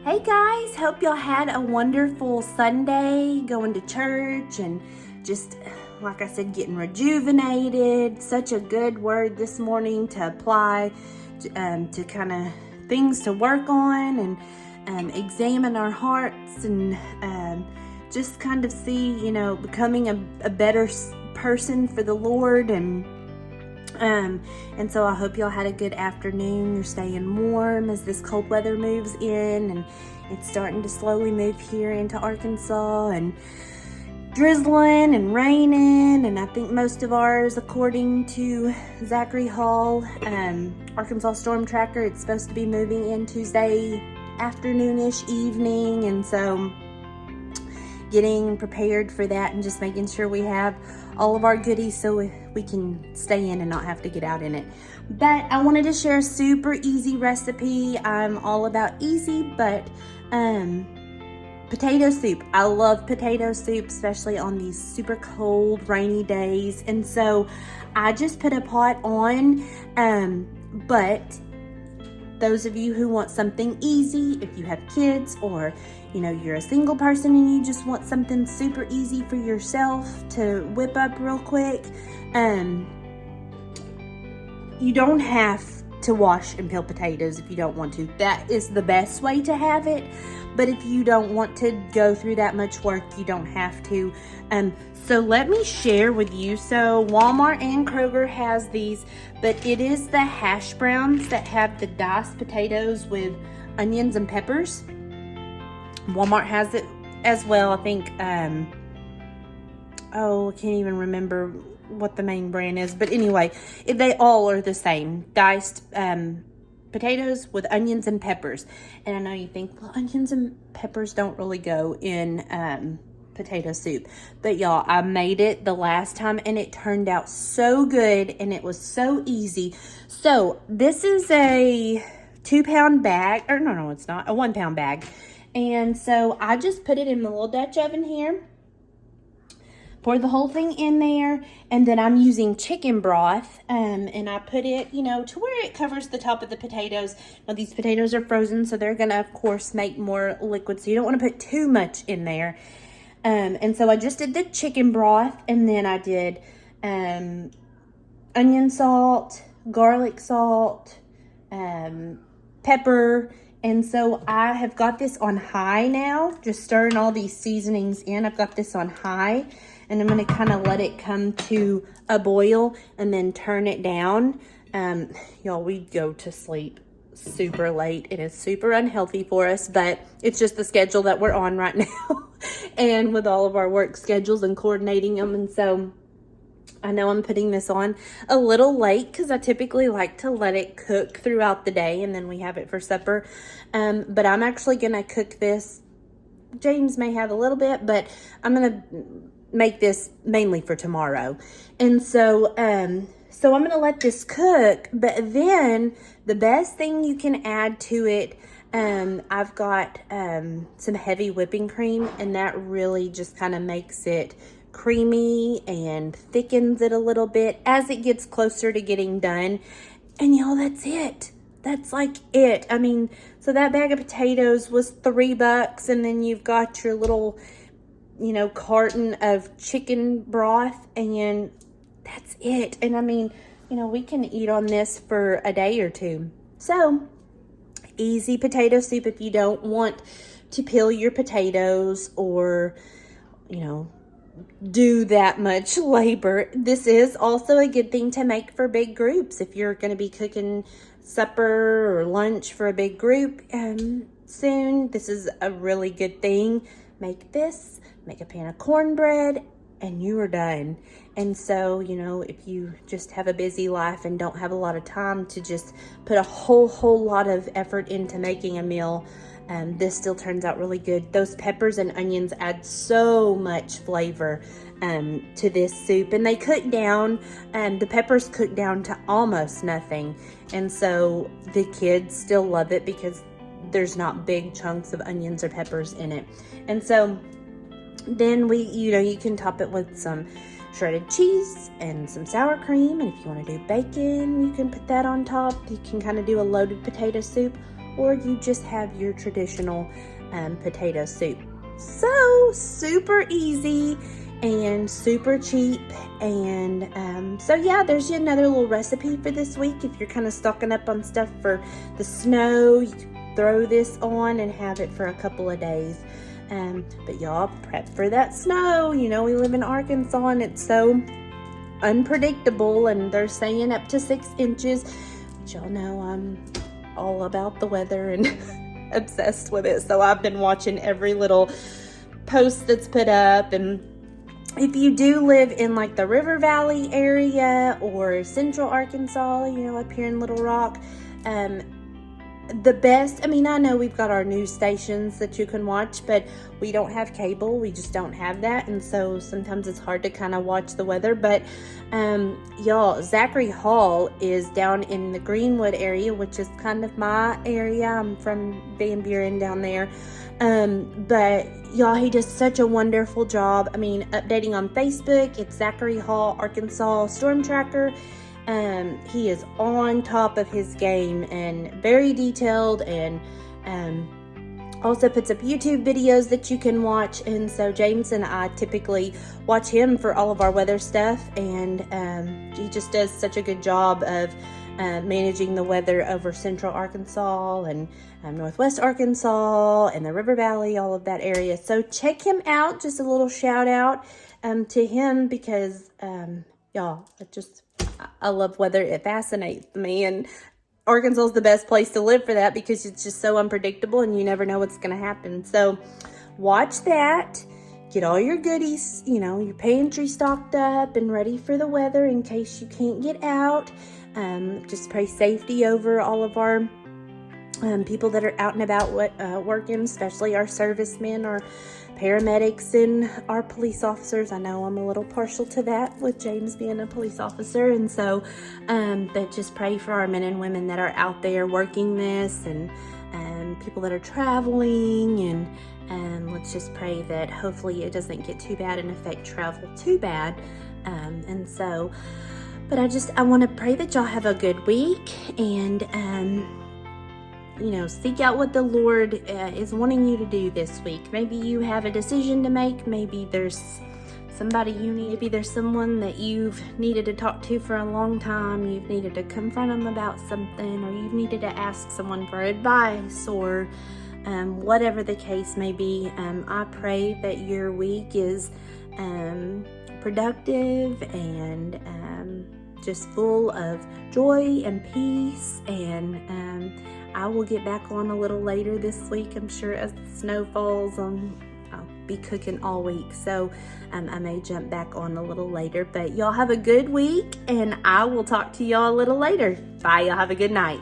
Hey guys, hope y'all had a wonderful Sunday going to church and just, like I said, getting rejuvenated. Such a good word this morning to apply to kind of things to work on and examine our hearts and just kind of see, becoming a better person for the Lord and so I hope y'all had a good afternoon. You're staying warm as this cold weather moves in, and it's starting to slowly move here into Arkansas and drizzling and raining. And I think most of ours, according to Zachary Hall, Arkansas Storm Tracker, it's supposed to be moving in Tuesday afternoonish, evening, and so getting prepared for that and just making sure we have all of our goodies so we can stay in and not have to get out in it. But I wanted to share a super easy recipe. I'm all about easy, but potato soup. I love potato soup, especially on these super cold, rainy days. And so I just put a pot on, but those of you who want something easy, if you have kids or you're a single person and you just want something super easy for yourself to whip up real quick, you don't have to wash and peel potatoes if you don't want to. That is the best way to have it. But if you don't want to go through that much work, you don't have to. So let me share with you. So Walmart and Kroger has these, but it is the hash browns that have the diced potatoes with onions and peppers. Walmart has it as well. I think, I can't even remember what the main brand is. But anyway, they all are the same. Diced potatoes with onions and peppers. And I know you think, well, onions and peppers don't really go in potato soup. But y'all, I made it the last time and it turned out so good and it was so easy. So this is a 2-pound bag, or no, it's not, a 1-pound bag. And so I just put it in the little Dutch oven here. Pour the whole thing in there, and then I'm using chicken broth, and I put it, to where it covers the top of the potatoes. Now, these potatoes are frozen, so they're gonna, of course, make more liquid, so you don't want to put too much in there. And so I just did the chicken broth, and then I did onion salt, garlic salt, pepper. And so I have got this on high now, just stirring all these seasonings in. I've got this on high, and I'm going to kind of let it come to a boil and then turn it down. Y'all, we go to sleep super late. It is super unhealthy for us, but it's just the schedule that we're on right now and with all of our work schedules and coordinating them. And so I know I'm putting this on a little late because I typically like to let it cook throughout the day and then we have it for supper. But I'm actually going to cook this. James may have a little bit, but I'm going to make this mainly for tomorrow. And so, I'm going to let this cook, but then the best thing you can add to it, I've got some heavy whipping cream, and that really just kind of makes it creamy and thickens it a little bit as it gets closer to getting done. And y'all, that's it. That's like it. I mean, so that bag of potatoes was $3, and then you've got your little, carton of chicken broth, and that's it. And I mean, we can eat on this for a day or two. So, easy potato soup if you don't want to peel your potatoes or, do that much labor. This is also a good thing to make for big groups. If you're going to be cooking supper or lunch for a big group soon, this is a really good thing. Make this, make a pan of cornbread, and you are done. And so, if you just have a busy life and don't have a lot of time to just put a whole lot of effort into making a meal, this still turns out really good. Those peppers and onions add so much flavor to this soup, and they cook down, the peppers cook down to almost nothing. And so the kids still love it because there's not big chunks of onions or peppers in it. And so then you can top it with some shredded cheese and some sour cream. And if you want to do bacon, you can put that on top. You can kind of do a loaded potato soup. or you just have your traditional potato soup. So super easy and super cheap. And so yeah, there's another little recipe for this week. If you're kind of stocking up on stuff for the snow, you can throw this on and have it for a couple of days. But y'all prep for that snow. You know, we live in Arkansas and it's so unpredictable, and they're saying up to 6 inches. But y'all know I'm all about the weather and obsessed with it. So I've been watching every little post that's put up. And if you do live in like the River Valley area or Central Arkansas, you know, up here in Little Rock, the best, I mean, I know we've got our news stations that you can watch, but we don't have cable. We just don't have that. And so sometimes it's hard to kind of watch the weather. But y'all, Zachary Hall is down in the Greenwood area, which is kind of my area. I'm from Van Buren down there. But y'all, he does such a wonderful job. I mean, updating on Facebook, it's Zachary Hall, Arkansas Storm Tracker. He is on top of his game and very detailed, and also puts up YouTube videos that you can watch. And so James and I typically watch him for all of our weather stuff, and he just does such a good job of managing the weather over Central Arkansas and Northwest Arkansas and the River Valley, all of that area. So check him out. Just a little shout out to him, because y'all, I love weather. It fascinates me, and Arkansas is the best place to live for that, because it's just so unpredictable and you never know what's going to happen. So watch that. Get all your goodies, you know, your pantry stocked up and ready for the weather in case you can't get out. Just pray safety over all of our people that are out and about working, especially our servicemen, our paramedics, and our police officers. I know I'm a little partial to that with James being a police officer, and so but just pray for our men and women that are out there working this, and people that are traveling, and let's just pray that hopefully it doesn't get too bad and affect travel too bad. And so, but I want to pray that y'all have a good week, and you know, seek out what the Lord is wanting you to do this week. Maybe you have a decision to make. Maybe there's somebody you need. Maybe there's someone that you've needed to talk to for a long time. You've needed to confront them about something, or you've needed to ask someone for advice, or whatever the case may be. I pray that your week is productive and just full of joy and peace. And I will get back on a little later this week. I'm sure as the snow falls, I'll be cooking all week. So I may jump back on a little later. But y'all have a good week, and I will talk to y'all a little later. Bye. Y'all have a good night.